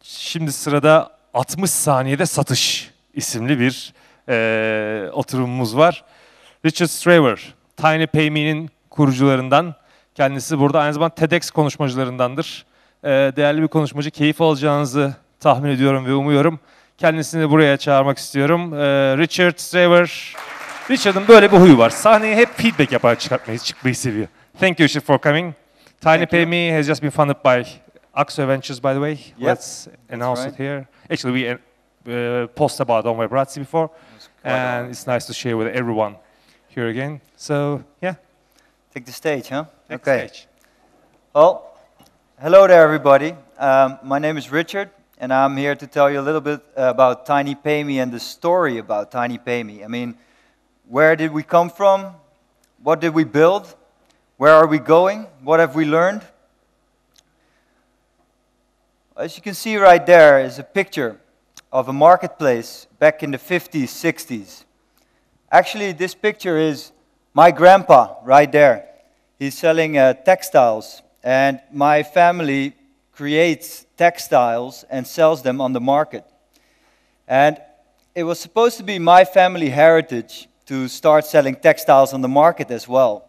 Şimdi sırada 60 saniyede satış isimli bir oturumumuz var. Richard Straver, TinyPayMe'nin kurucularından. Kendisi burada aynı zamanda TEDx konuşmacılarındandır. Değerli bir konuşmacı, keyif alacağınızı tahmin ediyorum ve umuyorum. Kendisini buraya çağırmak istiyorum. Richard Straver. Richard'ın böyle bir huyu var. Sahneye hep feedback yaparak çıkmayı seviyor. Thank you, Richard, for coming. TinyPayMe has just been funded by Axo Ventures, by the way. Yep, Let's announce it here. Actually, we posted about on Webrazzi before, and it's nice to share with everyone here again. So, yeah. Take the stage, huh? Take the stage. Well, hello there, everybody. My name is Richard, and I'm here to tell you a little bit about TinyPayMe and the story about TinyPayMe. I mean, where did we come from? What did we build? Where are we going? What have we learned? As you can see right there is a picture of a marketplace back in the 50s, 60s. Actually, this picture is my grandpa right there. He's selling textiles, and my family creates textiles and sells them on the market. And it was supposed to be my family heritage to start selling textiles on the market as well.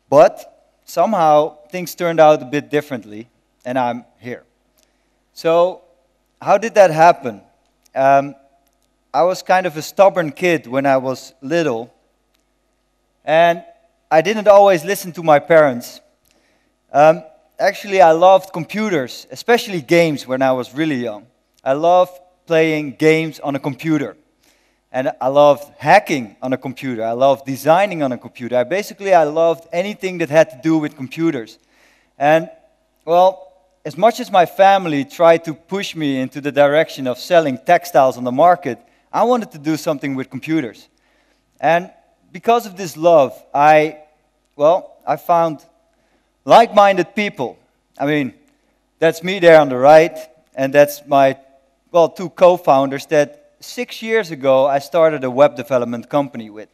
But somehow things turned out a bit differently, and I'm here. So how did that happen? I was kind of a stubborn kid when I was little, and I didn't always listen to my parents. Actually, I loved computers, especially games when I was really young. I loved playing games on a computer. And I loved hacking on a computer. I loved designing on a computer. I loved anything that had to do with computers. And, well, as much as my family tried to push me into the direction of selling textiles on the market, I wanted to do something with computers. And because of this love, I found like-minded people. I mean, that's me there on the right, and that's my, two co-founders that 6 years ago I started a web development company with.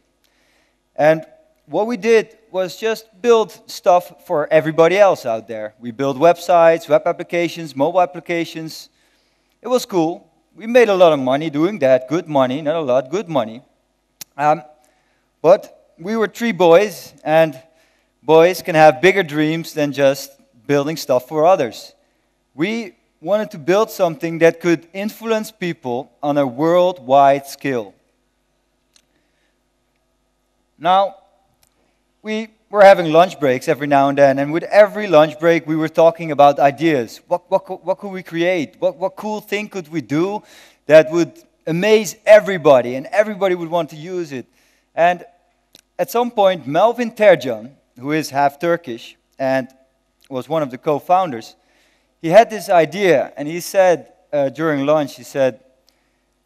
And what we did was just build stuff for everybody else out there. We built websites, web applications, mobile applications. It was cool. We made a lot of money doing that. Good money, not a lot, good money. But we were 3 boys, and boys can have bigger dreams than just building stuff for others. We wanted to build something that could influence people on a worldwide scale. Now, we were having lunch breaks every now and then, and with every lunch break we were talking about ideas. What could we create? What cool thing could we do that would amaze everybody, and everybody would want to use it? And at some point, Melvin Terjan, who is half Turkish and was one of the co-founders, he had this idea, and he said during lunch, he said,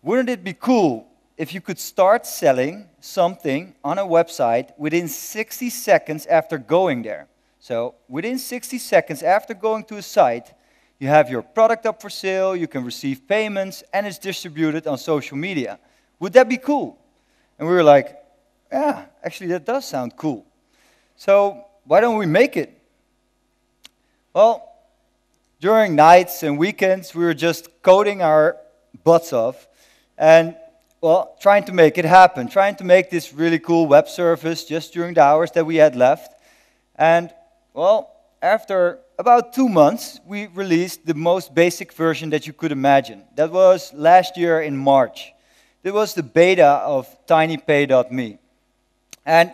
wouldn't it be cool if you could start selling something on a website within 60 seconds after going there? So within 60 seconds after going to a site, you have your product up for sale, you can receive payments, and it's distributed on social media. Would that be cool? And we were like, yeah, actually that does sound cool. So why don't we make it? Well, during nights and weekends, we were just coding our butts off and, trying to make it happen, trying to make this really cool web service just during the hours that we had left. And, after about 2 months, we released the most basic version that you could imagine. That was last year in March. It was the beta of tinypay.me. And,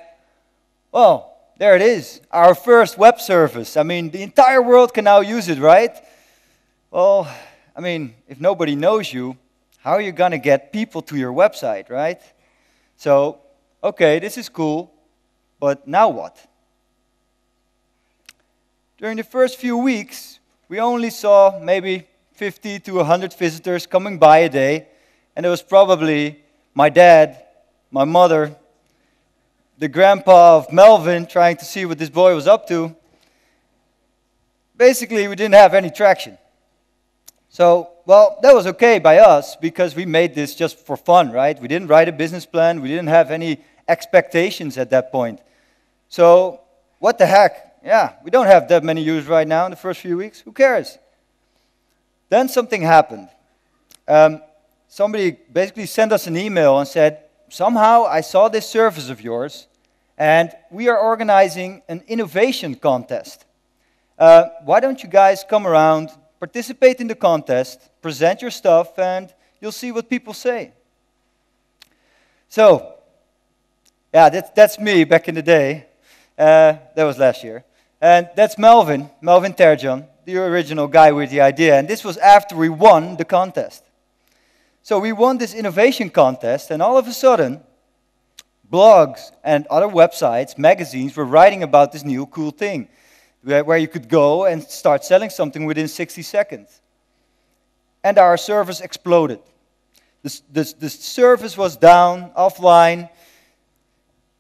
there it is, our first web service. I mean, the entire world can now use it, right? Well, I mean, if nobody knows you, how are you going to get people to your website, right? So, okay, this is cool, but now what? During the first few weeks, we only saw maybe 50 to 100 visitors coming by a day, and it was probably my dad, my mother, the grandpa of Melvin trying to see what this boy was up to. Basically, we didn't have any traction. So, that was okay by us because we made this just for fun, right? We didn't write a business plan. We didn't have any expectations at that point. So, what the heck? Yeah, we don't have that many users right now in the first few weeks. Who cares? Then something happened. Somebody basically sent us an email and said, somehow I saw this service of yours, and we are organizing an innovation contest. Why don't you guys come around, participate in the contest, present your stuff, and you'll see what people say. So, yeah, that's me back in the day. That was last year. And that's Melvin Terjan, the original guy with the idea. And this was after we won the contest. So we won this innovation contest, and all of a sudden, blogs and other websites, magazines were writing about this new cool thing, where you could go and start selling something within 60 seconds. And our service exploded. The service was down, offline.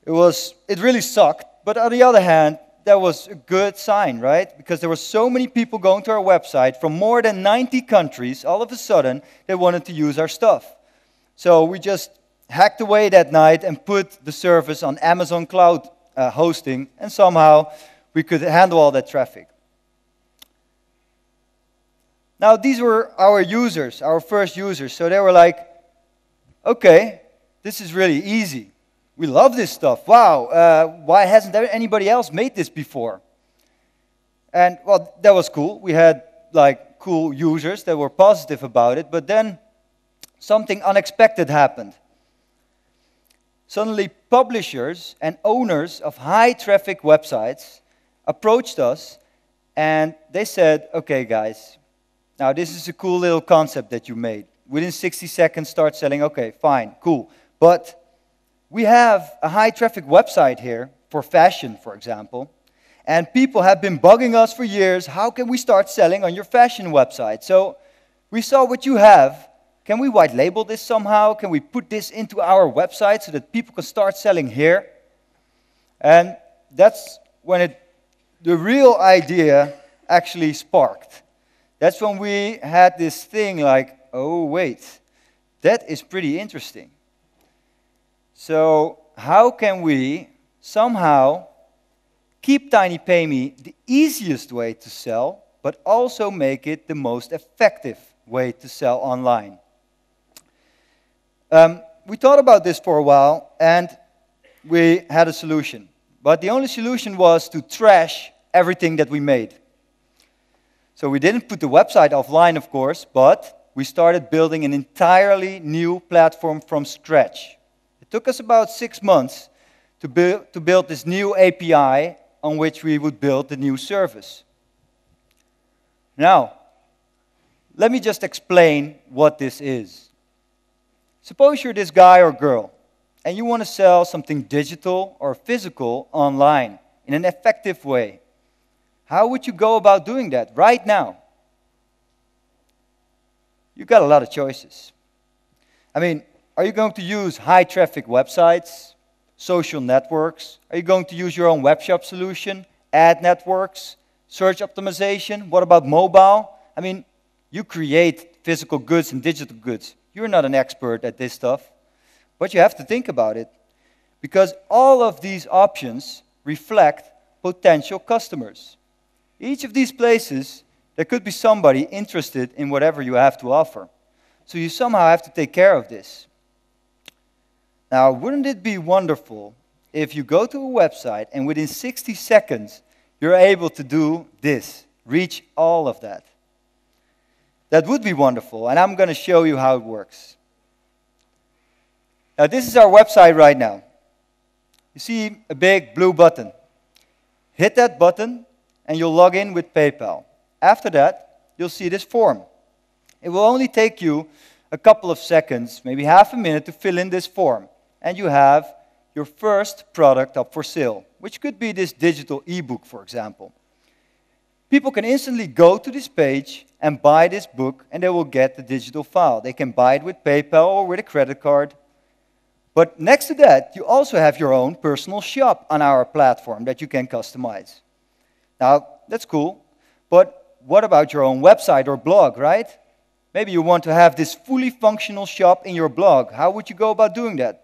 It really sucked. But on the other hand, that was a good sign, right? Because there were so many people going to our website from more than 90 countries. All of a sudden, they wanted to use our stuff. So we just hacked away that night and put the service on Amazon Cloud hosting, and somehow we could handle all that traffic. Now, these were our users, our first users. So they were like, okay, this is really easy. We love this stuff. Wow, why hasn't anybody else made this before? And, well, that was cool. We had, like, cool users that were positive about it. But then something unexpected happened. Suddenly, publishers and owners of high-traffic websites approached us, and they said, okay, guys, now this is a cool little concept that you made. Within 60 seconds, start selling. Okay, fine, cool. But we have a high-traffic website here for fashion, for example, and people have been bugging us for years. How can we start selling on your fashion website? So we saw what you have. Can we white label this somehow? Can we put this into our website so that people can start selling here? And that's when the real idea actually sparked. That's when we had this thing like, oh, wait, that is pretty interesting. So how can we somehow keep TinyPayMe the easiest way to sell, but also make it the most effective way to sell online? We thought about this for a while, and we had a solution. But the only solution was to trash everything that we made. So we didn't put the website offline, of course, but we started building an entirely new platform from scratch. It took us about 6 months to build this new API on which we would build the new service. Now, let me just explain what this is. Suppose you're this guy or girl, and you want to sell something digital or physical online in an effective way. How would you go about doing that right now? You've got a lot of choices. I mean, are you going to use high-traffic websites, social networks? Are you going to use your own web shop solution, ad networks, search optimization? What about mobile? I mean, you create physical goods and digital goods. You're not an expert at this stuff, but you have to think about it, because all of these options reflect potential customers. Each of these places, there could be somebody interested in whatever you have to offer. So you somehow have to take care of this. Now, wouldn't it be wonderful if you go to a website and within 60 seconds, you're able to do this, reach all of that? That would be wonderful, and I'm going to show you how it works. Now, this is our website right now. You see a big blue button. Hit that button, and you'll log in with PayPal. After that, you'll see this form. It will only take you a couple of seconds, maybe half a minute, to fill in this form. And you have your first product up for sale, which could be this digital ebook, for example. People can instantly go to this page and buy this book, and they will get the digital file. They can buy it with PayPal or with a credit card. But next to that, you also have your own personal shop on our platform that you can customize. Now, that's cool, but what about your own website or blog, right? Maybe you want to have this fully functional shop in your blog. How would you go about doing that?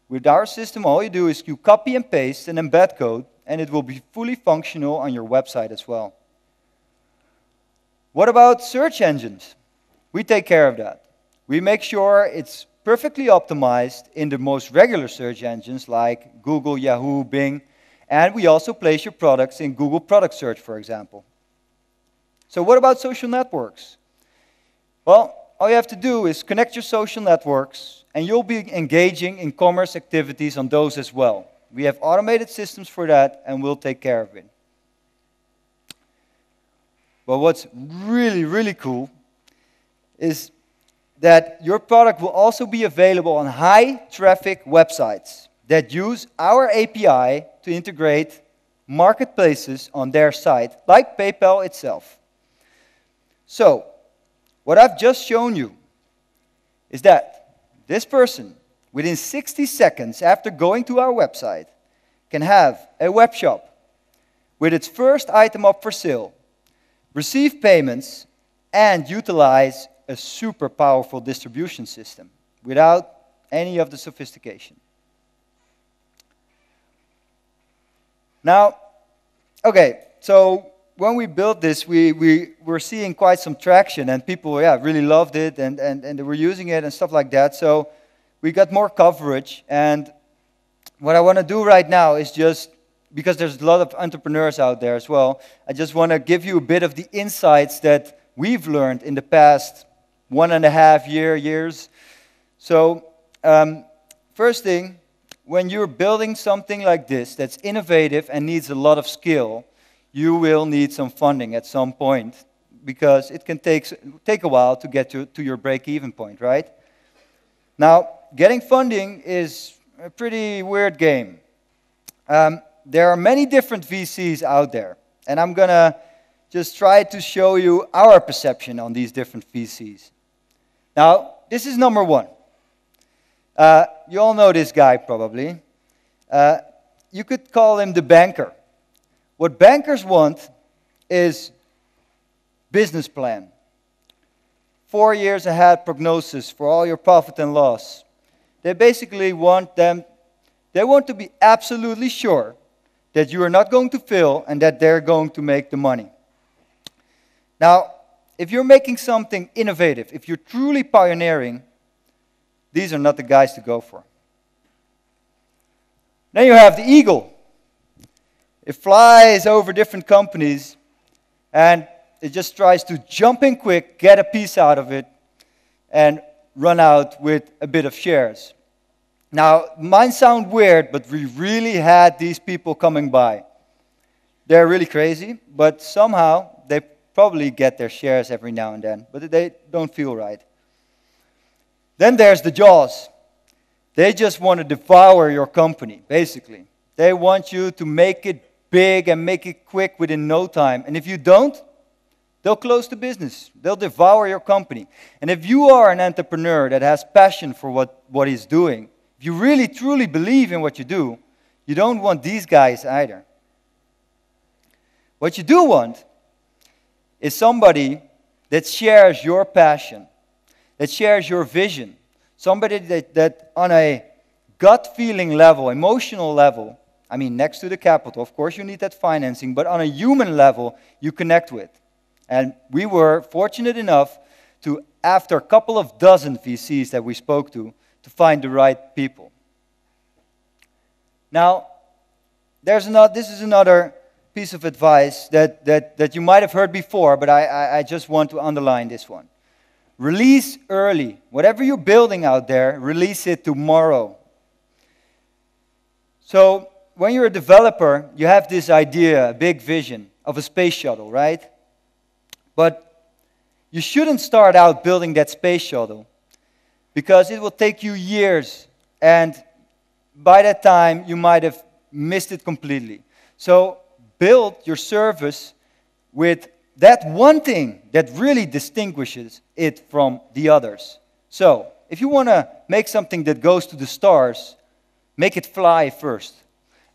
With our system, all you do is you copy and paste and embed code, and it will be fully functional on your website as well. What about search engines? We take care of that. We make sure it's perfectly optimized in the most regular search engines like Google, Yahoo, Bing, and we also place your products in Google Product Search, for example. So what about social networks? Well, all you have to do is connect your social networks, and you'll be engaging in commerce activities on those as well. We have automated systems for that, and we'll take care of it. But what's really, really cool is that your product will also be available on high-traffic websites that use our API to integrate marketplaces on their site, like PayPal itself. So, what I've just shown you is that this person, within 60 seconds after going to our website, can have a web shop with its first item up for sale, receive payments, and utilize a super powerful distribution system without any of the sophistication. Now, okay, so when we built this, we were seeing quite some traction, and people, really loved it, and they were using it and stuff like that. So we got more coverage, and what I want to do right now is just, because there's a lot of entrepreneurs out there as well, I just want to give you a bit of the insights that we've learned in the past 1.5 years. So, first thing, when you're building something like this that's innovative and needs a lot of skill, you will need some funding at some point, because it can take a while to get to your break-even point, right? Now, getting funding is a pretty weird game. There are many different VCs out there, and I'm going to just try to show you our perception on these different VCs. Now, this is number one. You all know this guy probably. You could call him the banker. What bankers want is business plan. 4 years ahead prognosis for all your profit and loss. They basically want to be absolutely sure that you are not going to fail and that they're going to make the money. Now, if you're making something innovative, if you're truly pioneering, these are not the guys to go for. Then you have the eagle. It flies over different companies, and it just tries to jump in quick, get a piece out of it, and run out with a bit of shares. Now, mine sound weird, but we really had these people coming by. They're really crazy, but somehow they probably get their shares every now and then, but they don't feel right. Then there's the jaws. They just want to devour your company, basically. They want you to make it big and make it quick within no time. And if you don't, they'll close the business. They'll devour your company. And if you are an entrepreneur that has passion for what he's doing, if you really truly believe in what you do, you don't want these guys either. What you do want is somebody that shares your passion, that shares your vision, somebody that on a gut feeling level, emotional level, I mean, next to the capital, of course you need that financing, but on a human level, you connect with. And we were fortunate enough to, after a couple of dozen VCs that we spoke to find the right people. Now, this is another piece of advice that you might have heard before, but I just want to underline this one. Release early. Whatever you're building out there, release it tomorrow. So, when you're a developer, you have this idea, a big vision of a space shuttle, right? But you shouldn't start out building that space shuttle, because it will take you years, and by that time, you might have missed it completely. So, build your service with that one thing that really distinguishes it from the others. So, if you want to make something that goes to the stars, make it fly first.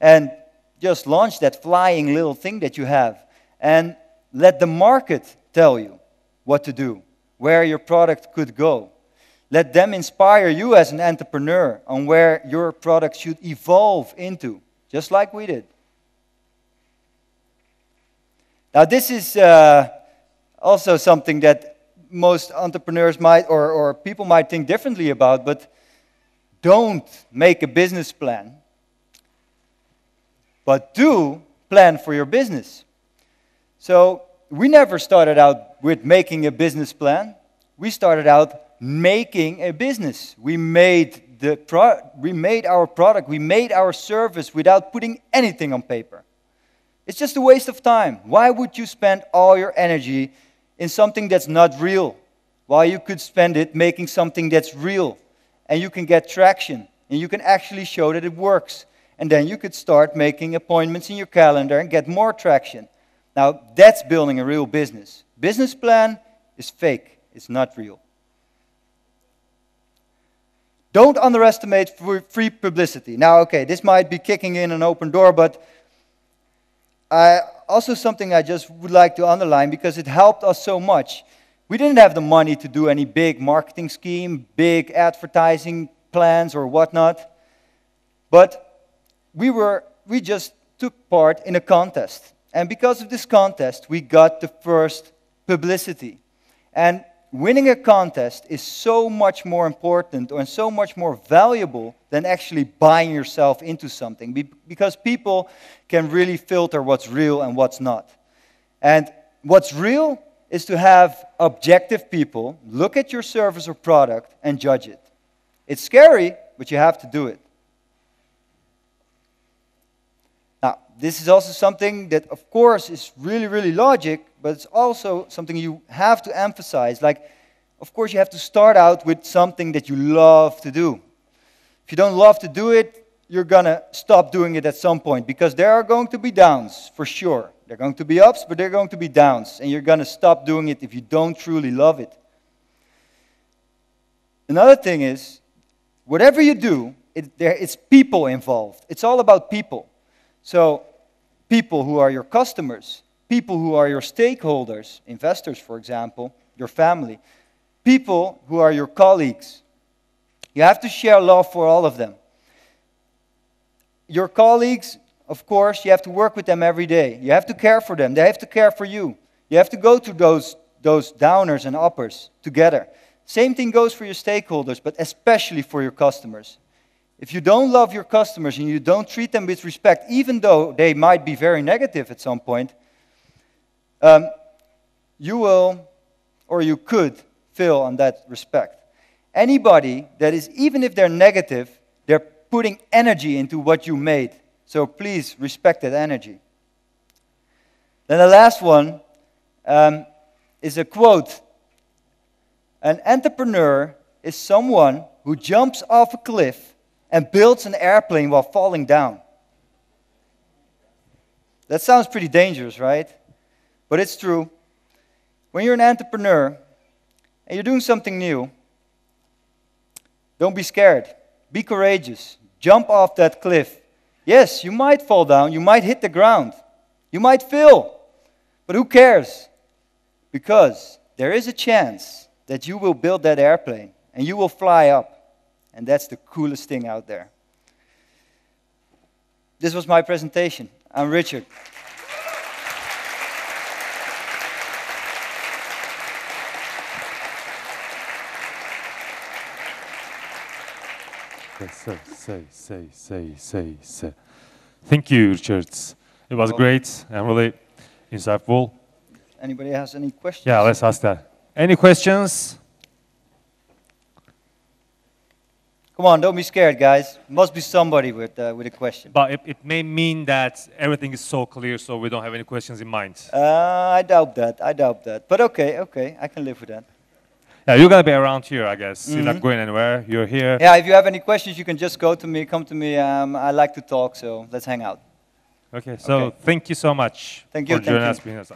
And just launch that flying little thing that you have. And let the market tell you what to do, where your product could go. Let them inspire you as an entrepreneur on where your product should evolve into, just like we did. Now, this is also something that most entrepreneurs might, or people might think differently about, but don't make a business plan, but do plan for your business. So we never started out with making a business plan. We started out making a business. We made our product, we made our service without putting anything on paper. It's just a waste of time. Why would you spend all your energy in something that's not real, while you could spend it making something that's real, and you can get traction, and you can actually show that it works, and then you could start making appointments in your calendar and get more traction. Now, that's building a real business. Business plan is fake. It's not real. Don't underestimate free publicity. Now, okay, this might be kicking in an open door, but also something I just would like to underline because it helped us so much. We didn't have the money to do any big marketing scheme, big advertising plans or whatnot, but we just took part in a contest. And because of this contest, we got the first publicity. And winning a contest is so much more important and so much more valuable than actually buying yourself into something, because people can really filter what's real and what's not. And what's real is to have objective people look at your service or product and judge it. It's scary, but you have to do it. Now, this is also something that, of course, is really, really logic, but it's also something you have to emphasize. Like, of course, you have to start out with something that you love to do. If you don't love to do it, you're going to stop doing it at some point, because there are going to be downs, for sure. There are going to be ups, but there are going to be downs, and you're going to stop doing it if you don't truly love it. Another thing is, whatever you do, it's people involved. It's all about people. So, people who are your customers, people who are your stakeholders, investors, for example, your family, people who are your colleagues. You have to share love for all of them. Your colleagues, of course, you have to work with them every day. You have to care for them. They have to care for you. You have to go through those downers and uppers together. Same thing goes for your stakeholders, but especially for your customers. If you don't love your customers and you don't treat them with respect, even though they might be very negative at some point, you will, or you could, fail on that respect. Anybody that is, even if they're negative, they're putting energy into what you made. So please respect that energy. Then the last one is a quote. An entrepreneur is someone who jumps off a cliff and builds an airplane while falling down. That sounds pretty dangerous, right? But it's true. When you're an entrepreneur and you're doing something new, don't be scared. Be courageous. Jump off that cliff. Yes, you might fall down. You might hit the ground. You might fail. But who cares? Because there is a chance that you will build that airplane and you will fly up. And that's the coolest thing out there. This was my presentation. I'm Richard. Say. Thank you, Richard. It was great and really insightful. Anybody has any questions? Yeah, let's ask that. Any questions? Come on, don't be scared, guys. Must be somebody with a question. But it may mean that everything is so clear, so we don't have any questions in mind. I doubt that. But okay, I can live with that. Yeah, you're going to be around here, I guess. You're not going anywhere. You're here. Yeah, if you have any questions, you can just come to me. I like to talk, so let's hang out. Okay, so thank you so much for joining us.